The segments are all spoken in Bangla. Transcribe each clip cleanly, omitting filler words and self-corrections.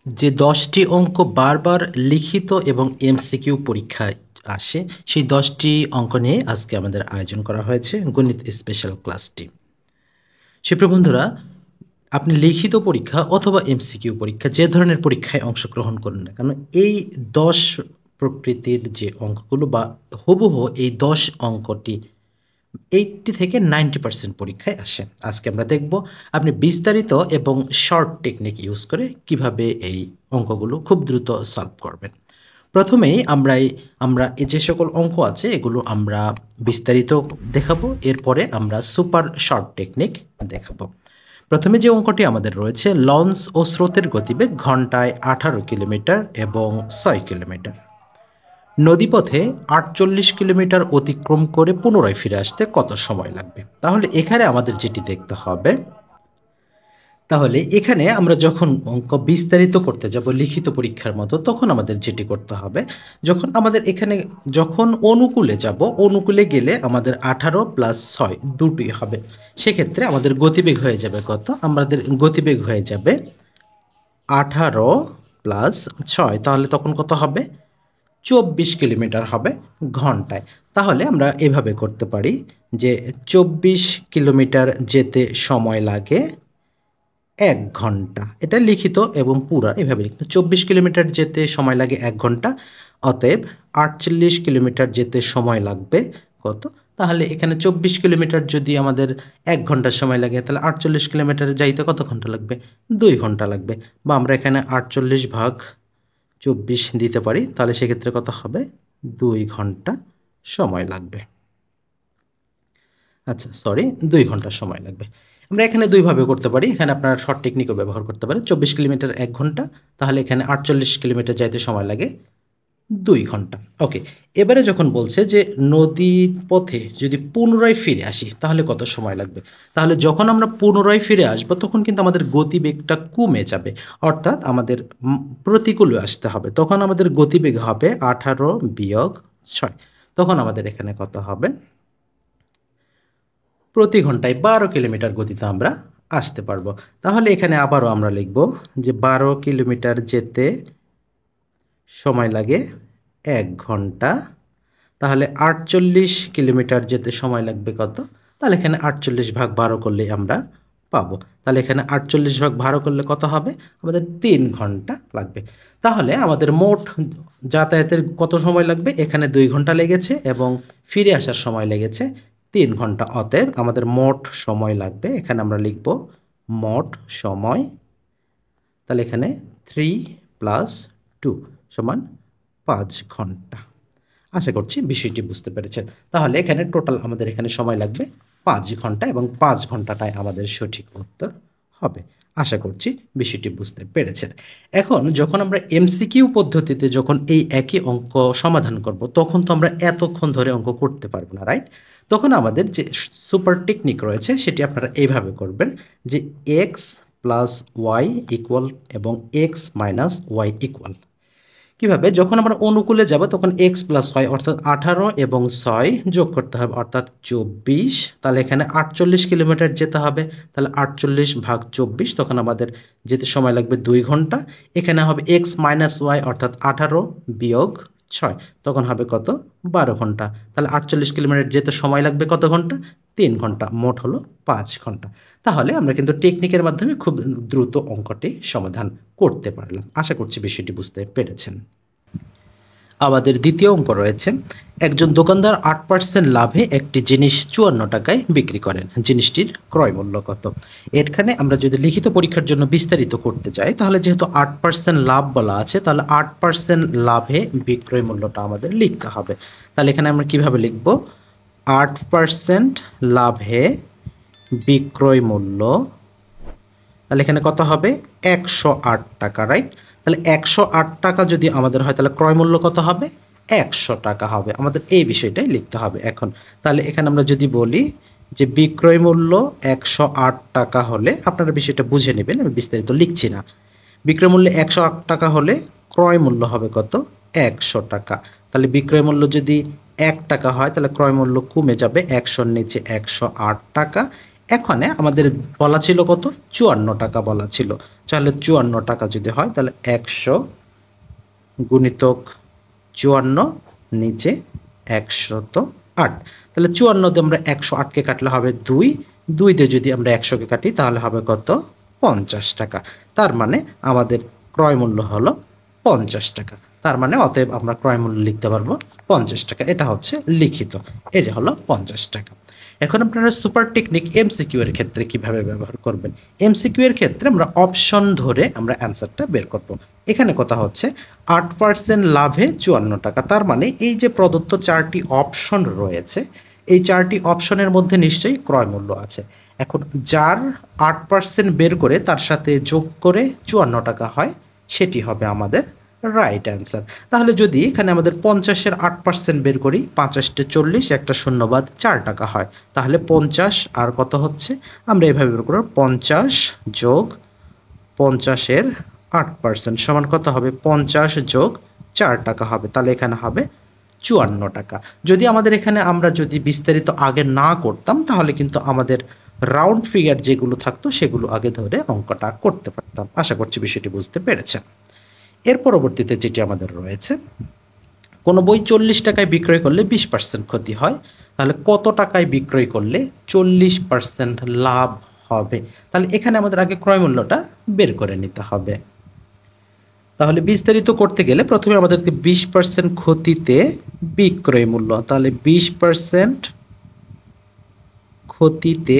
যে 10টি অঙ্ক বারবার লিখিত এবং এমসিকিউ পরীক্ষায় আসে, সেই 10টি অঙ্ক নিয়ে আজকে আমাদের আয়োজন করা হয়েছে গণিত স্পেশাল ক্লাসটি। সুপ্রিয় বন্ধুরা, আপনি লিখিত পরীক্ষা অথবা এমসিকিউ পরীক্ষা যে ধরনের পরীক্ষায় অংশগ্রহণ করুন না কেন, এই 10 প্রকৃতির যে অঙ্কগুলো বা হুবহু এই 10 অঙ্কটি 80 থেকে 90% পরীক্ষায় আসে। আজকে আমরা দেখব আপনি বিস্তারিত এবং শর্ট টেকনিক ইউজ করে কিভাবে এই অঙ্কগুলো খুব দ্রুত সলভ করবেন। প্রথমেই আমরা এই যে সকল অঙ্ক আছে এগুলো আমরা বিস্তারিত দেখাবো, এরপরে আমরা সুপার শর্ট টেকনিক দেখাবো। প্রথমে যে অঙ্কটি আমাদের রয়েছে, লঞ্চ ও স্রোতের গতিবেগ ঘন্টায় 18 কিলোমিটার এবং 6 কিলোমিটার। নদীপথে 48 কিলোমিটার অতিক্রম করে পুনরায় ফিরে আসতে কত সময় লাগবে? তাহলে এখানে আমাদের যেটি দেখতে হবে, তাহলে এখানে আমরা যখন অঙ্ক বিস্তারিত করতে যাব লিখিত পরীক্ষার মতো, তখন আমাদের যেটি করতে হবে, যখন আমাদের এখানে যখন অনুকূলে যাব, অনুকূলে গেলে আমাদের 18 প্লাস 6 দুটি হবে। সেক্ষেত্রে আমাদের গতিবেগ হয়ে যাবে কত? আমাদের গতিবেগ হয়ে যাবে 18 প্লাস 6, তাহলে তখন কত হবে? 24 কিলোমিটার হবে ঘন্টায়। তাহলে আমরা এভাবে করতে পারি যে 24 কিলোমিটার যেতে সময় লাগে 1 ঘন্টা। এটা লিখিত এবং পুরা এভাবে লিখতে, 24 কিলোমিটার যেতে সময় লাগে 1 ঘন্টা, অতএব 48 কিলোমিটার যেতে সময় লাগবে কত? তাহলে এখানে 24 কিলোমিটার যদি আমাদের 1 ঘন্টার সময় লাগে, তাহলে 48 কিলোমিটার যাইতে কত ঘন্টা লাগবে? 2 ঘন্টা লাগবে। বা আমরা এখানে 48 ভাগ 24 দিতে পারি, তাহলে সেক্ষেত্রে কত হবে? 2 ঘন্টা সময় লাগবে। আচ্ছা, সরি, 2 ঘন্টা সময় লাগবে। আমরা এখানে দুইভাবে করতে পারি, এখানে আপনারা শর্ট টেকনিকও ব্যবহার করতে পারেন। 24 কিলোমিটার 1 ঘন্টা, তাহলে এখানে 48 কিলোমিটার যাইতে সময় লাগে 2 ঘন্টা। ওকে, এবারে যখন বলছে যে নদী পথে যদি পুনরায় ফিরে আসি তাহলে কত সময় লাগবে? তাহলে যখন আমরা পুনরায় ফিরে আসবো তখন কিন্তু আমাদের গতিবেগটা কমে যাবে, অর্থাৎ আমাদের প্রতিকূলে আসতে হবে। তখন আমাদের গতিবেগ হবে 18 বিয়োগ 6, তখন আমাদের এখানে কত হবে? প্রতি ঘন্টায় 12 কিলোমিটার গতিতে আমরা আসতে পারবো। তাহলে এখানে আবারও আমরা লিখব যে 12 কিলোমিটার যেতে সময় লাগে 1 ঘন্টা, তাহলে 48 কিলোমিটার যেতে সময় লাগবে কত? তাহলে এখানে 48 ভাগ 12 করলেই আমরা পাবো। তাহলে এখানে 48 ভাগ 12 করলে কত হবে? আমাদের 3 ঘন্টা লাগবে। তাহলে আমাদের মোট যাতায়াতের কত সময় লাগবে? এখানে 2 ঘন্টা লেগেছে এবং ফিরে আসার সময় লেগেছে 3 ঘন্টা, অতএব আমাদের মোট সময় লাগবে, এখানে আমরা লিখব মোট সময়, তাহলে এখানে 3 প্লাস 2 সমান 5 ঘন্টা। আশা করছি বিষয়টি বুঝতে পেরেছেন। তাহলে এখানে টোটাল আমাদের এখানে সময় লাগবে 5 ঘন্টা এবং 5 ঘন্টাটাই আমাদের সঠিক উত্তর হবে। আশা করছি বিষয়টি বুঝতে পেরেছেন। এখন যখন আমরা এমসিকিউ পদ্ধতিতে যখন এই একই অঙ্ক সমাধান করব, তখন তো আমরা এতক্ষণ ধরে অঙ্ক করতে পারবো না, রাইট? তখন আমাদের যে সুপার টেকনিক রয়েছে সেটি আপনারা এইভাবে করবেন যে এক্স প্লাস ওয়াই ইকুয়াল এবং এক্স মাইনাস ওয়াই ইকুয়াল। কিভাবে? যখন আমরা অনুকূলে যাব তখন এক্স প্লাস ওয়াই অর্থাৎ 18 এবং 6 যোগ করতে হবে, অর্থাৎ 24। তাহলে এখানে 48 কিলোমিটার যেতে হবে, তাহলে 48 ভাগ 24, তখন আমাদের যেতে সময় লাগবে 2 ঘন্টা। এখানে হবে এক্স মাইনাস ওয়াই অর্থাৎ 18 বিয়োগ 6, তখন হবে কত? 12 ঘন্টা। তাহলে 48 কিলোমিটার যেতে সময় লাগবে কত ঘন্টা? 3 ঘন্টা, মোট হলো 5 ঘন্টা। তাহলে আমরা কিন্তু টেকনিকের মাধ্যমে খুব দ্রুত অঙ্কটি সমাধান করতে পারলাম। আশা করছি বিষয়টি বুঝতে পেরেছেন। আমাদের দ্বিতীয় অঙ্ক রয়েছে, একজন দোকানদার 8% লাভে একটি জিনিস 54 টাকায় বিক্রি করেন, জিনিসটির ক্রয় মূল্য কত? এখানে আমরা যদি লিখিত পরীক্ষার জন্য বিস্তারিত করতে চাই, তাহলে যেহেতু 8% লাভ বলা আছে, তাহলে 8% লাভে বিক্রয় মূল্যটা আমাদের লিখতে হবে। তাহলে এখানে আমরা কিভাবে লিখব? 8% লাভে বিক্রয় মূল্য, তাহলে এখানে কত হবে? 108 টাকা, রাইট? তাহলে 108 টাকা যদি আমাদের হয়, তাহলে ক্রয় মূল্য কত হবে? 100 টাকা হবে। আমাদের এই বিষয়টাই লিখতে হবে এখন। তাহলে এখানে আমরা যদি বলি যে বিক্রয় মূল্য 108 টাকা হলে, আপনারা বিষয়টা বুঝে নেবেন, আমি বিস্তারিত লিখছি না। বিক্রয় মূল্য 108 টাকা হলে ক্রয় মূল্য হবে কত? 100 টাকা। তাহলে বিক্রয় মূল্য যদি 1 টাকা হয়, তাহলে ক্রয় মূল্য কমে যাবে, 100-র নিচে 108 টাকা। এখানে আমাদের বলা ছিল কত, 54 টাকা বলা ছিল। তাহলে 54 টাকা যদি হয় তাহলে 100 গুণিতক 54 নিচে 108। তাহলে 54 দিয়ে আমরা 108কে কাটলে হবে 2, 2 দিয়ে যদি আমরা 100কে কাটি তাহলে হবে কত, 50 টাকা। তার মানে আমাদের ক্রয় মূল্য হলো 50 টাকা। তার মানে অতএব আমরা ক্রয় মূল্য লিখতে পারবো 50 টাকা। এটা হচ্ছে লিখিত, এটা হলো 50 টাকা। এখন আপনারা সুপার টেকনিক এমসিকিউ এর ক্ষেত্রে কিভাবে ব্যবহার করবেন। এমসিকিউ এর ক্ষেত্রে আমরা অপশন ধরে আমরা অ্যান্সারটা বের করব। এখানে কথা হচ্ছে 8% লাভে 54 টাকা। তার মানে এই যে প্রদত্ত 4টি অপশন রয়েছে, এই 4টি অপশনের মধ্যে নিশ্চয়ই ক্রয় মূল্য আছে। এখন যার 8% বের করে তার সাথে যোগ করে 54 টাকা হয়, সেটি হবে আমাদের রাইট অ্যান্সার। তাহলে যদি এখানে আমাদের 50-এর 8% বের করি, 50-টে 40, একটা শূন্য বাদ 4 টাকা হয়, তাহলে 50 আর কত হচ্ছে, আমরা এভাবে বের করব 50 যোগ 50-এর 8% সমান কত হবে, 50 যোগ 4 টাকা হবে। তাহলে এখানে হবে 54 টাকা। যদি আমাদের এখানে আমরা যদি বিস্তারিত আগে না করতাম তাহলে কিন্তু আমাদের রাউন্ড ফিগার যেগুলো থাকতো সেগুলো আগে ধরে অঙ্কটা করতে পারতাম। আশা করছি বিষয়টি বুঝতে পেরেছেন। এর পরবর্তীতে যেটি আমাদের রয়েছে, কোনো বই 40 টাকায় বিক্রয় করলে 20% ক্ষতি হয়, তাহলে কত টাকায় বিক্রয় করলে 40% লাভ হবে। তাহলে এখানে আমাদের আগে ক্রয় মূল্যটা বের করে নিতে হবে। তাহলে বিস্তারিত করতে গেলে প্রথমে আমাদেরকে 20% ক্ষতিতে বিক্রয় মূল্য, তাহলে 20% ক্ষতিতে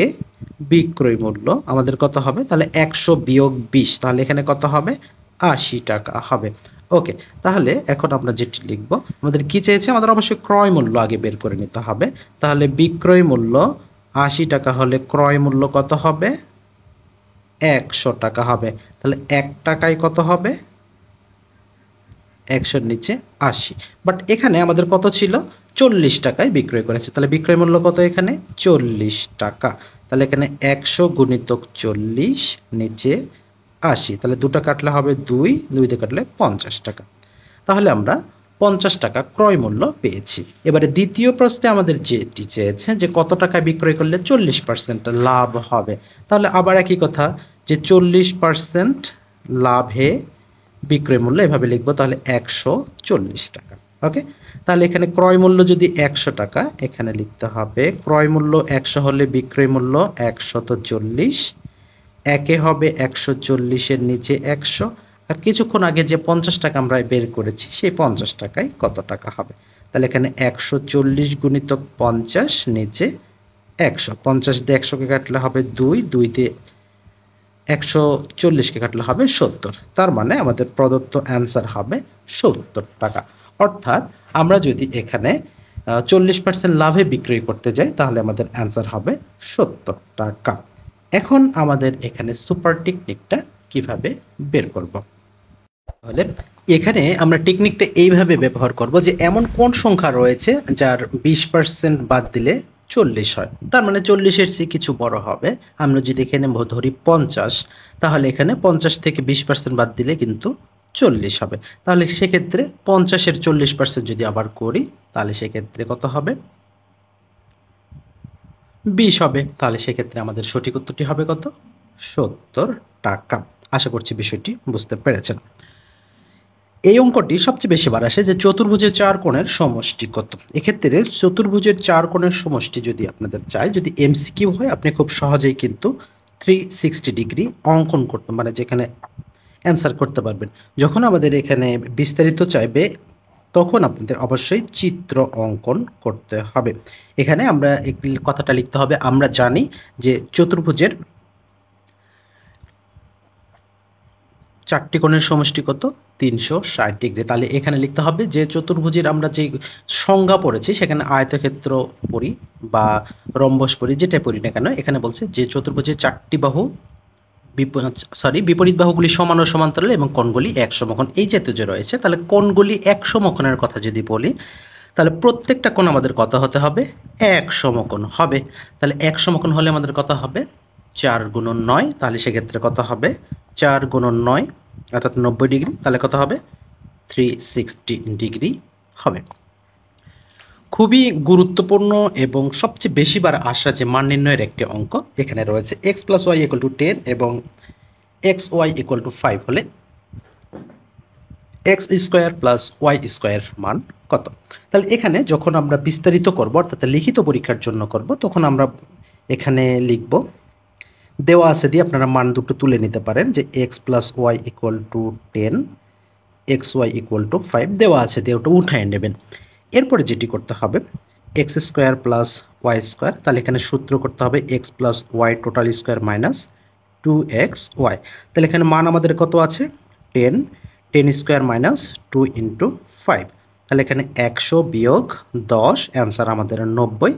বিক্রয় মূল্য আমাদের কত হবে, তাহলে 100 বিয়োগ 20, তাহলে এখানে কত হবে, 80 টাকা হবে। ওকে, তাহলে এখন আমরা যেটি লিখব, আমাদের কি চেয়েছে, আমাদের অবশ্যই ক্রয় মূল্য আগে বের করে নিতে হবে। তাহলে বিক্রয় মূল্য 80 টাকা হলে ক্রয় মূল্য কত হবে, 100 টাকা হবে। তাহলে 1 টাকায় কত হবে, 100-এর নিচে 80। বাট এখানে আমাদের কত ছিল, 40 টাকায় বিক্রয় করেছে, তাহলে বিক্রয় মূল্য কত এখানে, 40 টাকা। তাহলে এখানে 100 গুণিতক 40 নিচে 80, তাহলে 2টা কাটলে হবে 2, 2 দিয়ে কাটলে 50 টাকা। তাহলে আমরা 50 টাকা ক্রয় মূল্য পেয়েছি। এবারে দ্বিতীয় প্রশ্নে আমাদের যেটি চেয়েছে যে কত টাকায় বিক্রয় করলে 40% লাভ হবে। তাহলে আবার একই কথা, যে 40% লাভে বিক্রয় মূল্য এভাবে লিখবো, তাহলে 140 টাকা। ওকে, তাহলে এখানে ক্রয় মূল্য যদি 100 টাকা, এখানে লিখতে হবে ক্রয় মূল্য 100 হলে বিক্রয় মূল্য 140, একে হবে 140-এর নিচে 100, আর কিছুক্ষণ আগে যে 50 টাকা আমরা বের করেছি সেই 50 টাকায় কত টাকা হবে। তাহলে এখানে 140 গুণিতক 50 নিচে 100, 50 দিয়ে 100কে কাটলে হবে 2, 2 দিয়ে 140কে কাটলে হবে 70। তার মানে আমাদের প্রদত্ত অ্যান্সার হবে 70 টাকা। অর্থাৎ আমরা যদি এখানে 40% লাভে বিক্রয় করতে যাই তাহলে আমাদের অ্যান্সার হবে 70 টাকা। এখন আমাদের এখানে সুপার টেকনিকটা কিভাবে বের করব। তাহলে এখানে আমরা টেকনিকটা এইভাবে ব্যবহার করব যে এমন কোন সংখ্যা রয়েছে যার 20% বাদ দিলে 40 হয়, তার মানে 40-এর চেয়ে কিছু বড় হবে। আমরা যদি এখানে ধরি 50, তাহলে এখানে 50 থেকে 20% বাদ দিলে কিন্তু 40 হবে। তাহলে সেক্ষেত্রে 50-এর 40% যদি আবার করি তাহলে সেক্ষেত্রে কত হবে, 20 হবে। তাহলে সেক্ষেত্রে আমাদের সঠিক উত্তরটি হবে কত, 70 টাকা। আশা করছি বিষয়টি বুঝতে পেরেছেন। এই অঙ্কটি সবচেয়ে বেশি বার আসে যে চতুর্ভুজের 4 কোণের সমষ্টি কত। এক্ষেত্রে চতুর্ভুজের 4 কোণের সমষ্টি যদি আপনাদের চাই, যদি এমসিকিউ হয়, আপনি খুব সহজেই কিন্তু 360 ডিগ্রি অঙ্কন করতে, মানে যেখানে অ্যান্সার করতে পারবেন। যখন আমাদের এখানে বিস্তারিত চাইবে তখন আপনাদের অবশ্যই চিত্র অঙ্কন করতে হবে। এখানে আমরা কথাটা লিখতে হবে, আমরা জানি যে চতুর্ভুজের 4টি কোণের সমষ্টি কত, 360 ডিগ্রি। তাহলে এখানে লিখতে হবে যে চতুর্ভুজের আমরা যে সংজ্ঞা পড়েছি সেখানে আয়তক্ষেত্র পড়ি বা রম্বস পড়ি, যেটা পড়ি না কেন, এখানে বলছে যে চতুর্ভুজের 4টি বাহু বিপরীত বাহুগুলি সমান ও সমান্তরাল এবং কোণগুলি এক সমকোণ, এই জাতীয় যে রয়েছে। তাহলে কোণগুলি এক সমকোণের কথা যদি বলি, তাহলে প্রত্যেকটা কোণ আমাদের কত হতে হবে, এক সমকোণ হবে। তাহলে এক সমকোণ হলে আমাদের কত হবে, 4 গুণন 9, তাহলে সেক্ষেত্রে কত হবে, 4 গুণন 9 অর্থাৎ 90 ডিগ্রি, তাহলে কত হবে, 360 ডিগ্রি হবে। খুবই গুরুত্বপূর্ণ এবং সবচেয়ে বেশিবার আসা যে মান নির্ণয়ের একটি অঙ্ক এখানে রয়েছে x plus y equal to 10 এবং এক্স ওয়াই ইকুয়াল টু 5 হলে x square plus y square মান কত। তাহলে এখানে যখন আমরা বিস্তারিত করব অর্থাৎ লিখিত পরীক্ষার জন্য করব তখন আমরা এখানে লিখব, দেওয়া আছে দিয়ে আপনারা মান দুটো তুলে নিতে পারেন যে x plus y equal to 10, x y equal to 5 দেওয়া আছে দিয়ে ওটা উঠায় নেবেন। এরপরে যেটি করতে হবে x square plus y square, তাহলে এখানে সূত্র করতে হবে x plus y total square minus 2xy। তাহলে এখানে মান আমাদের কত আছে 10, 10 স্কোয়ার মাইনাস 2 ইন্টু 5, তাহলে এখানে 100 বিয়োগ 10, অ্যান্সার আমাদের 90।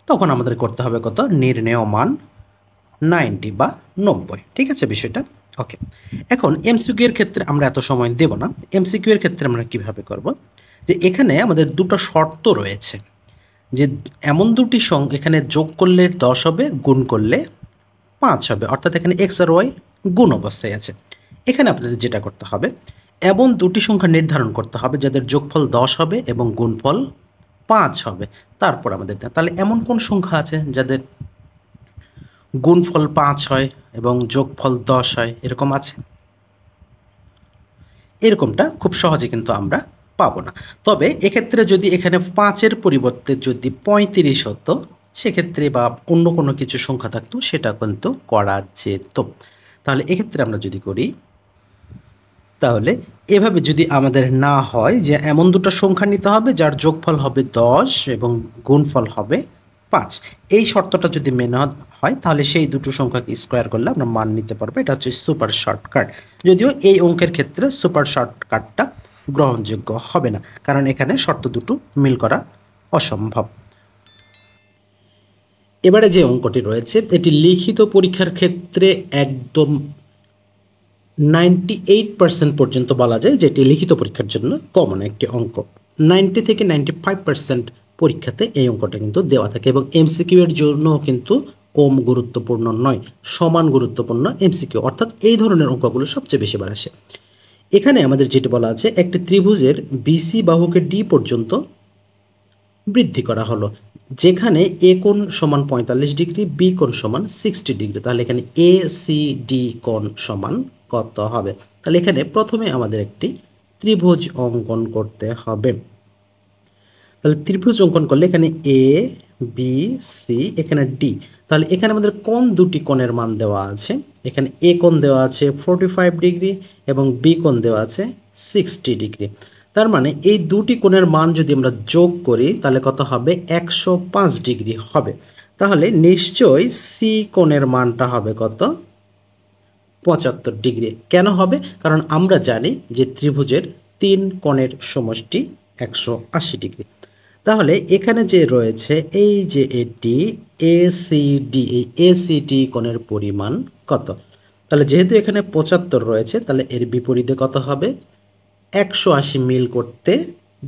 তখন আমাদের করতে হবে কত নির্ণেয় মান 90 বা 90। ঠিক আছে বিষয়টা ওকে। এখন এমসিকিউ এর ক্ষেত্রে আমরা এত সময় দেব না। এমসিকিউ এর ক্ষেত্রে আমরা কিভাবে করব, যে এখানে আমাদের দুটো শর্ত রয়েছে যে এমন দুটি এখানে যোগ করলে 10 হবে, গুণ করলে 5 হবে, অর্থাৎ এখানে এক্স আর ওয়াই গুণ অবস্থায় আছে। এখানে আপনাদের যেটা করতে হবে এমন দুটি সংখ্যা নির্ধারণ করতে হবে যাদের যোগফল 10 হবে এবং গুণফল 5 হবে। তারপর আমাদের তাহলে এমন কোন সংখ্যা আছে যাদের গুণফল 5 হয় এবং যোগফল 10 হয়, এরকম আছে? এরকমটা খুব সহজে কিন্তু আমরা পাবো না। তবে এক্ষেত্রে যদি এখানে 5-এর পরিবর্তে যদি 35 হতো সেক্ষেত্রে বা অন্য কোনো কিছু সংখ্যা থাকতো সেটা কিন্তু করা যেত। তাহলে এক্ষেত্রে আমরা যদি করি তাহলে এভাবে যদি আমাদের না হয় যে এমন দুটো সংখ্যা নিতে হবে যার যোগফল হবে 10 এবং গুণফল হবে 5, এই শর্তটা যদি মেনে হয় তাহলে সেই দুটো সংখ্যাকে স্কোয়ার করলে আমরা মান নিতে পারবো। এটা হচ্ছে সুপার শর্টকাট, যদিও এই অঙ্কের ক্ষেত্রে সুপার শর্টকাটটা গ্রহণযোগ্য হবে না কারণ এখানে শর্ত দুটো মিল করা অসম্ভব। এবারে যে অঙ্কটি রয়েছে এটি লিখিত পরীক্ষার ক্ষেত্রে একদম 98% পর্যন্ত বলা যায় যেটি লিখিত পরীক্ষার জন্য কমন একটি অঙ্ক। 90 থেকে 95% পরীক্ষাতে এই অঙ্কটা কিন্তু দেওয়া থাকে এবং এমসিকিউ এর জন্য কিন্তু কম গুরুত্বপূর্ণ নয়, সমান গুরুত্বপূর্ণ এমসিকিউ, অর্থাৎ এই ধরনের অঙ্কগুলো সবচেয়ে বেশি বার আসে। এখানে আমাদের যেটি বলা আছে একটি ত্রিভুজের বিসি বাহুকে ডি পর্যন্ত বৃদ্ধি করা হলো, যেখানে এ কোণ সমান 45 ডিগ্রি, বি কোণ সমান 60 ডিগ্রি। তাহলে এখানে এ সি ডি কোণ সমান কত হবে? তাহলে এখানে প্রথমে আমাদের একটি ত্রিভুজ অঙ্কন করতে হবে। তাহলে ত্রিভুজ অঙ্কন করলে এখানে এ বি সি, এখানে ডি। তাহলে এখানে আমাদের কোণ দুটি কোণের মান দেওয়া আছে, এখানে এ কোণ দেওয়া আছে 45 ডিগ্রি এবং বি কোণ দেওয়া আছে 60 ডিগ্রি। তার মানে এই দুটি কোণের মান যদি আমরা যোগ করি তাহলে কত হবে 105 ডিগ্রি হবে। তাহলে নিশ্চয়ই সি কোণের মানটা হবে কত 75 ডিগ্রি। কেন হবে? কারণ আমরা জানি যে ত্রিভুজের 3 কোণের সমষ্টি 180 ডিগ্রি। তাহলে এখানে যে রয়েছে এই যে এটি এসিডি, এই এসিডি কোণের পরিমাণ কত? তাহলে যেহেতু এখানে 75 রয়েছে তাহলে এর বিপরীতে কত হবে 180 মিল করতে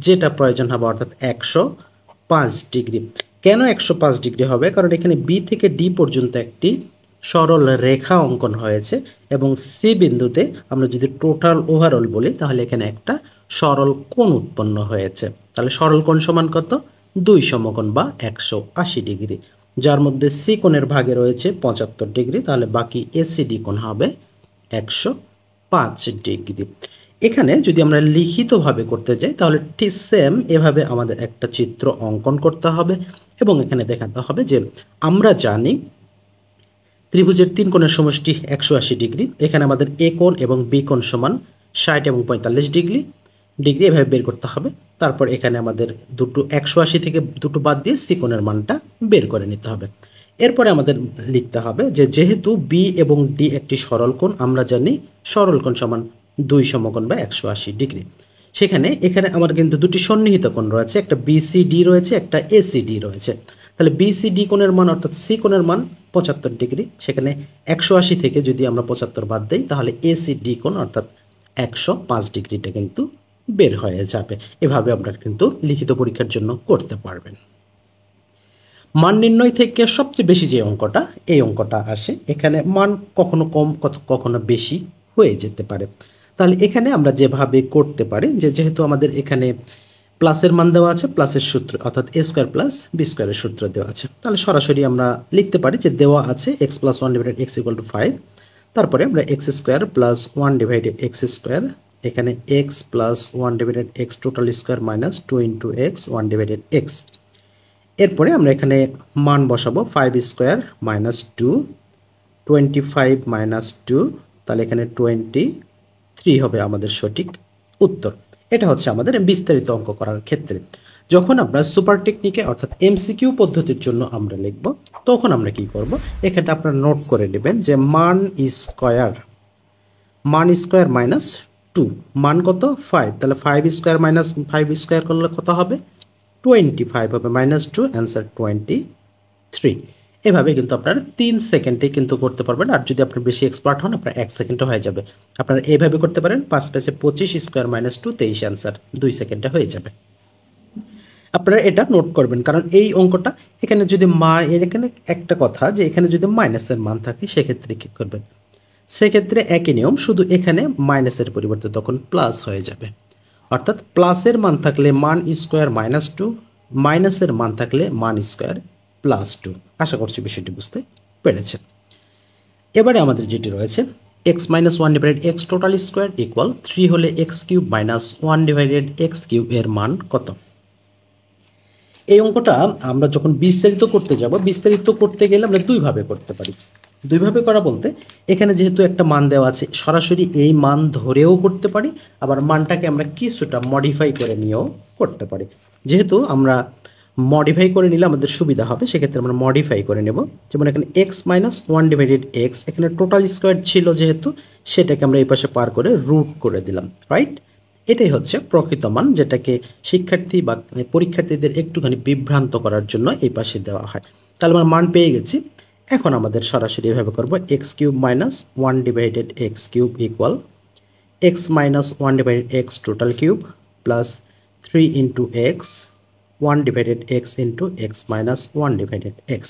যেটা প্রয়োজন হবে অর্থাৎ 105 ডিগ্রি। কেন 105 ডিগ্রি হবে? কারণ এখানে বি থেকে ডি পর্যন্ত একটি সরল রেখা অঙ্কন হয়েছে এবং সি বিন্দুতে আমরা যদি টোটাল ওভারঅল বলি তাহলে এখানে একটা সরল কোণ উৎপন্ন হয়েছে। তাহলে সরল কোণ সমান কত 2 সমকোণ বা 180 ডিগ্রি, যার মধ্যে সি কোণের ভাগে রয়েছে 75 ডিগ্রি, তাহলে বাকি এসিডি কোণ হবে 105 ডিগ্রি। এখানে যদি আমরা লিখিতভাবে করতে যাই তাহলে ঠিক সেম এভাবে আমাদের একটা চিত্র অঙ্কন করতে হবে এবং এখানে দেখাতে হবে যে আমরা জানি ত্রিভুজের 3 কোণের সমষ্টি 180 ডিগ্রি, এখানে আমাদের এ কোণ এবং বি কোণ সমান 60 এবং 45 ডিগ্রি এভাবে বের করতে হবে। তারপর এখানে আমাদের দুটো 180 থেকে দুটো বাদ দিয়ে সি কোণের মানটা বের করে নিতে হবে। এরপরে আমাদের লিখতে হবে যে যেহেতু বি এবং ডি একটি সরল কোণ, আমরা জানি সরল কোণ সমান 2 সমকোণ বা 180 ডিগ্রি। সেখানে এখানে আমার কিন্তু দুটি সন্নিহিত কোণ রয়েছে, একটা বিসিডি রয়েছে, একটা এসিডি রয়েছে। তাহলে বিসিডি কোণের মান অর্থাৎ সি কোণের মান 75 ডিগ্রি, সেখানে 180 থেকে যদি আমরা 75 বাদ দেই তাহলে এসিডি কোণ অর্থাৎ 105 ডিগ্রিটা কিন্তু বের হয়ে যাবে। এভাবে আমরা কিন্তু লিখিত পরীক্ষার জন্য করতে পারবেন। মান নির্ণয় থেকে সবচেয়ে বেশি যে অঙ্কটা এই অঙ্কটা আসে, এখানে মান কখনো কম কখনো বেশি হয়ে যেতে পারে। তাহলে এখানে আমরা যেভাবে করতে পারি যে যেহেতু আমাদের এখানে প্লাসের মান দেওয়া আছে, প্লাসের সূত্র অর্থাৎ এ স্কোয়ার প্লাস বি স্কোয়ারের সূত্র দেওয়া আছে। তাহলে সরাসরি আমরা লিখতে পারি যে দেওয়া আছে x plus one divided x equal to 5, তারপরে আমরা x square plus one divided x square, এখানে x plus one divided x total square minus 2 into x one divided x. এরপরে আমরা এখানে মান বসাবো 5 স্কোয়ার মাইনাস 2, 25 মাইনাস 2, তাহলে এখানে 23 হবে আমাদের সঠিক উত্তর। এটা হচ্ছে আমাদের বিস্তারিত অঙ্ক করার ক্ষেত্রে। যখন আমরা সুপার টেকনিকে অর্থাৎ এমসিকিউ পদ্ধতির জন্য আমরা লিখব, তখন আমরা কি করব, এখানে আপনারা নোট করে নেবেন যে মান স্কোয়ার মাইনাস 2, মান কত 5, তাহলে 5 স্কোয়ার মাইনাস 5 স্কোয়ার করলে কত হবে 25 হবে, মাইনাস 2, অ্যান্সার 23। এভাবে কিন্তু আপনারা 3 সেকেন্ডে কিন্তু করতে পারবেন। আর যদি আপনি বেশি এক্সপার্ট হন আপনার 1 সেকেন্ডে হয়ে যাবে। আপনারা এইভাবে করতে পারেন, 5 5 25 স্কোয়ার মাইনাস 2, 23, অ্যান্সার 2 সেকেন্ডে হয়ে যাবে। আপনারা এটা নোট করবেন, কারণ এই অঙ্কটা এখানে যদি এখানে একটা কথা যে এখানে যদি মাইনাসের মান থাকে সেক্ষেত্রে কী করবেন, সেক্ষেত্রে একই নিয়ম, শুধু এখানে মাইনাসের পরিবর্তে তখন প্লাস হয়ে যাবে। অর্থাৎ প্লাসের মান থাকলে মান স্কোয়ার মাইনাস 2, মাইনাসের মান থাকলে মান স্কোয়ার প্লাস 2। আশা করছি বিষয়টি বুঝতে পেরেছেন। এবারে আমাদের যেটি রয়েছে x minus one divided x total square equal 3 হলে x cube minus one divided x cube এর মান কত। এই অঙ্কটা আমরা যখন বিস্তারিত করতে যাব, বিস্তারিত করতে গেলে আমরা দুইভাবে করতে পারি। দুইভাবে করা বলতে এখানে যেহেতু একটা মান দেওয়া আছে সরাসরি এই মান ধরেও করতে পারি, আবার মানটাকে আমরা কিছুটা মডিফাই করে নিয়েও করতে পারি। যেহেতু আমরা মডিফাই করে নিলে আমাদের সুবিধা হবে, সেক্ষেত্রে আমরা মডিফাই করে নেব। যেমন এখানে x minus one divided x, এখানে টোটাল স্কোয়ার ছিল যেহেতু সেটাকে আমরা এই পাশে পার করে রুট করে দিলাম, রাইট। এটাই হচ্ছে প্রকৃত মান, যেটাকে শিক্ষার্থী বা পরীক্ষার্থীদের একটুখানি বিভ্রান্ত করার জন্য এই পাশে দেওয়া হয়। তাহলে আমরা মান পেয়ে গেছি। এখন আমাদের সরাসরি এভাবে করবো, x cube minus one divided x cube equal x minus one divided x total cube plus 3 into x one divided x into x minus one divided x.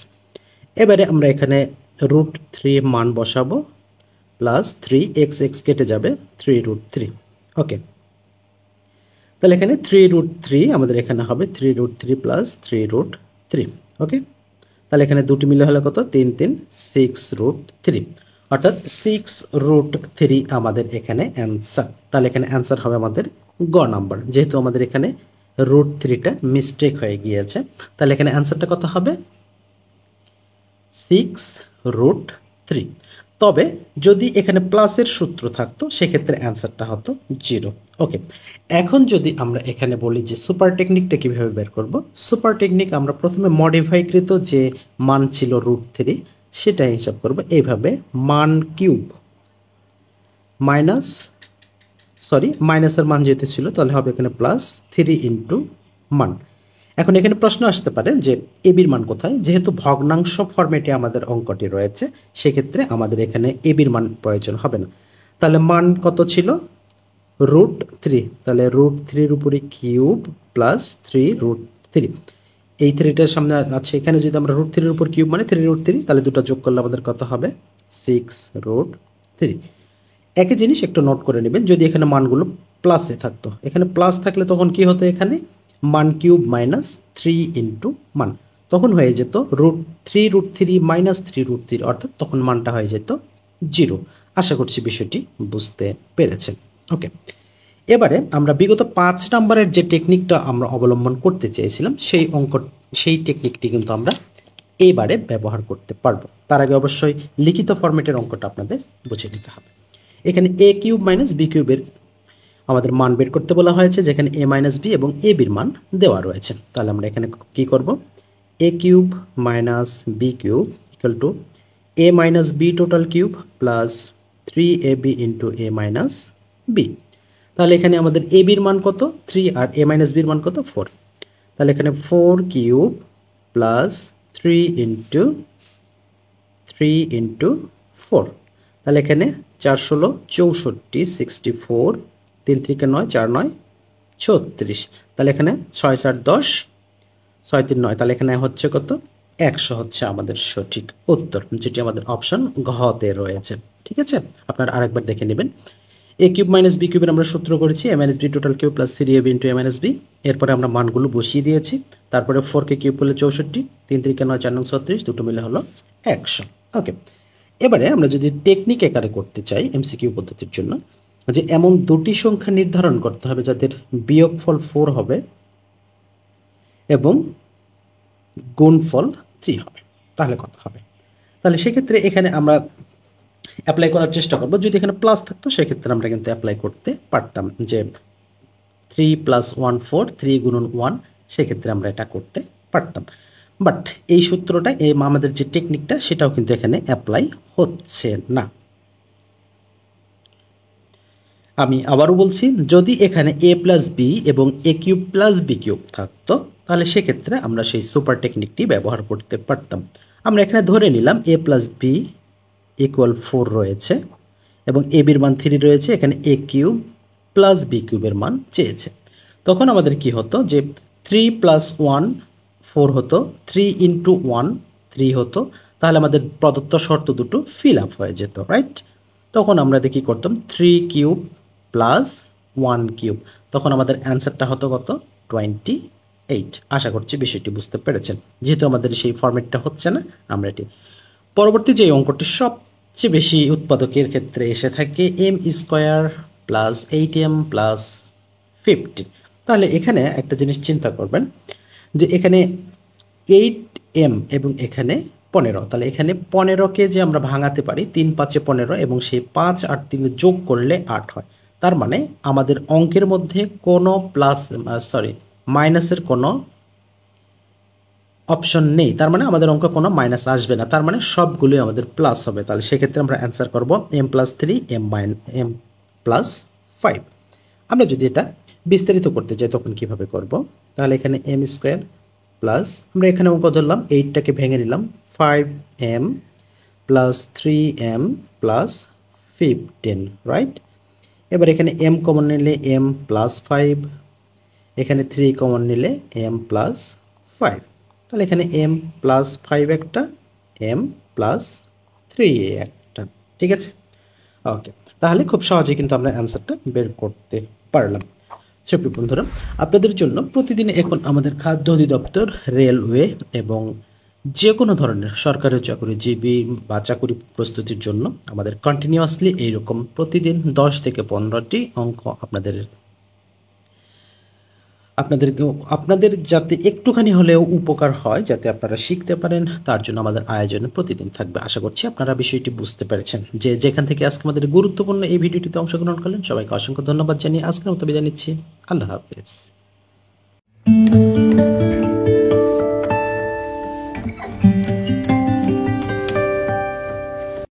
এবারে আমরা এখানে রুট 3 মান বসাবো, প্লাস 3 এক্স এক্স কেটে যাবে 3 রুট 3। ওকে, তাহলে এখানে 3 রুট 3 আমাদের এখানে হবে 3 রুট 3 প্লাস 3 রুট 3। ওকে, তাহলে এখানে দুটি মিলে হলে কত 3 3 6 রুট 3, অর্থাৎ 6 রুট 3 আমাদের এখানে অ্যান্সার। তাহলে এখানে অ্যান্সার হবে আমাদের গ নাম্বার, যেহেতু আমাদের এখানে রুট 3টা মিস্টেক হয়ে গিয়েছে। তাহলে এখানে অ্যান্সারটা কত হবে 6 রুট 3। তবে যদি এখানে প্লাসের সূত্র থাকতো সেক্ষেত্রে অ্যান্সারটা হতো 0। ওকে, এখন যদি আমরা এখানে বলি যে সুপার টেকনিকটা কীভাবে বের করব, সুপার টেকনিক আমরা প্রথমে মডিফাইকৃত যে মান ছিল রুট 3 সেটা হিসাব করব এইভাবে, মান কিউব মাইনাসের মান যেহেতু ছিল তাহলে হবে এখানে প্লাস 3 ইন্টু মান। এখন এখানে প্রশ্ন আসতে পারে যে এবির মান কোথায়, যেহেতু ভগ্নাংশ ফরম্যাটে আমাদের অঙ্কটি রয়েছে সেক্ষেত্রে আমাদের এখানে এবির মান প্রয়োজন হবে না। তাহলে মান কত ছিল রুট 3, তাহলে রুট 3-র উপরে কিউব প্লাস 3 রুট 3, এই 3টার সামনে আছে, এখানে যদি আমরা রুট 3-র উপর কিউব মানে 3 রুট 3, তাহলে দুটো যোগ করলে আমাদের কত হবে 6 রুট 3। একই জিনিস একটু নোট করে নেবেন, যদি এখানে মানগুলো প্লাসে থাকতো, এখানে প্লাস থাকলে তখন কি হতো, এখানে মান কিউব মাইনাস 3 ইন্টু মান, তখন হয়ে যেত রুট 3 রুট 3 মাইনাস 3 রুট 3, অর্থাৎ তখন মানটা হয়ে যেত 0। আশা করছি বিষয়টি বুঝতে পেরেছেন। ওকে, এবারে আমরা বিগত 5 নম্বরের যে টেকনিকটা আমরা অবলম্বন করতে চেয়েছিলাম সেই টেকনিকটি কিন্তু আমরা এইবারে ব্যবহার করতে পারবো। তার আগে অবশ্যই লিখিত ফরম্যাটের অঙ্কটা আপনাদের বুঝে নিতে হবে। এখানে এ কিউব মাইনাস বি কিউবের আমাদের মান বের করতে বলা হয়েছে, যেখানে এ মাইনাস বি এবং এ বির মান দেওয়া রয়েছে। তাহলে আমরা এখানে কি করব, a cube minus b cube equal to a minus b total cube plus 3ab into a minus b. তাহলে এখানে আমাদের এ বির মান কত 3 আর এ মাইনাস বির মান কত 4, তাহলে এখানে 4 কিউব প্লাস 3 ইন্টু 4, তাহলে এখানে 4 16 64 64, 3 3 9 4 9 36, তাহলে এখানে 6 4 10 6 3 9, তাহলে এখানে হচ্ছে কত 100 হচ্ছে আমাদের সঠিক উত্তর, যেটি আমাদের অপশন ঘতে রয়েছে। ঠিক আছে, আপনারা আরেকবার দেখে নেবেন। এ কিউব মাইনাস বি কিউবের আমরা সূত্র করেছি a minus b total cube plus 3ab into a minus b. এরপরে আমরা মানগুলো বসিয়ে দিয়েছি, তারপরে 4কে কিউব করলে 64, 3 3 9 4 9 36, দুটো মিলে হলো 100। ওকে, এবারে আমরা যদি টেকনিক আকারে করতে চাই এমসিকিউ পদ্ধতির জন্য, যে এমন দুটি সংখ্যা নির্ধারণ করতে হবে যাদের বিয়োগফল 4 হবে এবং গুণফল 3 হবে, তাহলে কত হবে? তাহলে সেক্ষেত্রে এখানে আমরা অ্যাপ্লাই করার চেষ্টা করব। যদি এখানে প্লাস থাকতো সেক্ষেত্রে আমরা কিন্তু অ্যাপ্লাই করতে পারতাম, যে 3 + 1 4, 3 গুণন 1, সেক্ষেত্রে আমরা এটা করতে পারতাম। বাট এই সূত্রটা আমাদের যে টেকনিকটা সেটাও কিন্তু এখানে অ্যাপ্লাই হচ্ছে না। আমি আবারও বলছি, যদি এখানে a প্লাস বি এবং a cube plus b cube থাকতো তাহলে সেক্ষেত্রে আমরা সেই সুপার টেকনিকটি ব্যবহার করতে পারতাম। আমরা এখানে ধরে নিলাম a প্লাস বি ইকুয়াল 4 রয়েছে এবং a বির মান 3 রয়েছে, এখানে a কিউব প্লাস বি কিউবের মান চেয়েছে। তখন আমাদের কি হতো, যে 3 + 1 4 হতো, 3 × 1 3 হতো, তাহলে আমাদের প্রদত্ত শর্ত দুটো ফিল আপ হয়ে যেত, রাইট? তখন আমরা কি করতাম, 3 কিউব প্লাস 1 কিউব, তখন আমাদের অ্যান্সারটা হতো কত, 28। আশা করছি বিষয়টি বুঝতে পেরেছেন। যেহেতু আমাদের সেই ফরম্যাটটা হচ্ছে না, আমরা এটি পরবর্তী যে অঙ্কটি সবচেয়ে বেশি উৎপাদকের ক্ষেত্রে এসে থাকে m² প্লাস 8m প্লাস 15। তাহলে এখানে একটা জিনিস চিন্তা করবেন, যে এখানে 8m এবং এখানে 15, তাহলে এখানে 15কে যে আমরা ভাঙাতে পারি 3 × 5 = 15 এবং সেই 5 আর 3 যোগ করলে 8 হয়। তার মানে আমাদের অঙ্কের মধ্যে কোনো মাইনাসের কোনো অপশন নেই, তার মানে আমাদের অঙ্ক কোনো মাইনাস আসবে না, তার মানে সবগুলোই আমাদের প্লাস হবে। তাহলে সেক্ষেত্রে আমরা অ্যান্সার করব m+3 m+5। আমরা যদি এটা বিস্তারিত করতে চাই তখন কিভাবে করব, তাহলে এখানে m² প্লাস, আমরা এখানে অঙ্ক ধরলাম 8টাকে ভেঙে নিলাম, 5m plus 3m plus 15, right? এবার এখানে m কমন নিলে m+5, এখানে 3 কমন নিলে m+5, তাহলে এখানে m+5 একটা, m+3 একটা, ঠিক আছে? ওকে, তাহলে খুব সহজে কিন্তু আমরা অ্যান্সারটা বের করতে পারলাম। সুপ্রিয় বন্ধুরা, আপনাদের জন্য প্রতিদিন এখন আমাদের খাদ্য অধিদপ্তর, রেলওয়ে এবং যে কোনো ধরনের সরকারি চাকরিজীবী বা চাকরি প্রস্তুতির জন্য আমাদের কন্টিনিউয়াসলি এইরকম প্রতিদিন 10 থেকে 15টি অঙ্ক আপনাদের যাতে একটুখানি হলেও উপকার হয়, যাতে আপনারা শিখতে পারেন, তার জন্য আমাদের আয়োজনে প্রতিদিন থাকবে। আশা করছি আপনারা বিষয়টি বুঝতে পেরেছেন। যে যেখান থেকে আজকে আমাদের গুরুত্বপূর্ণ এই ভিডিওটিতে অংশগ্রহণ করলেন, সবাইকে অসংখ্য ধন্যবাদ জানিয়ে আজকের মতো বিদায় নিচ্ছি। আল্লাহ হাফেজ।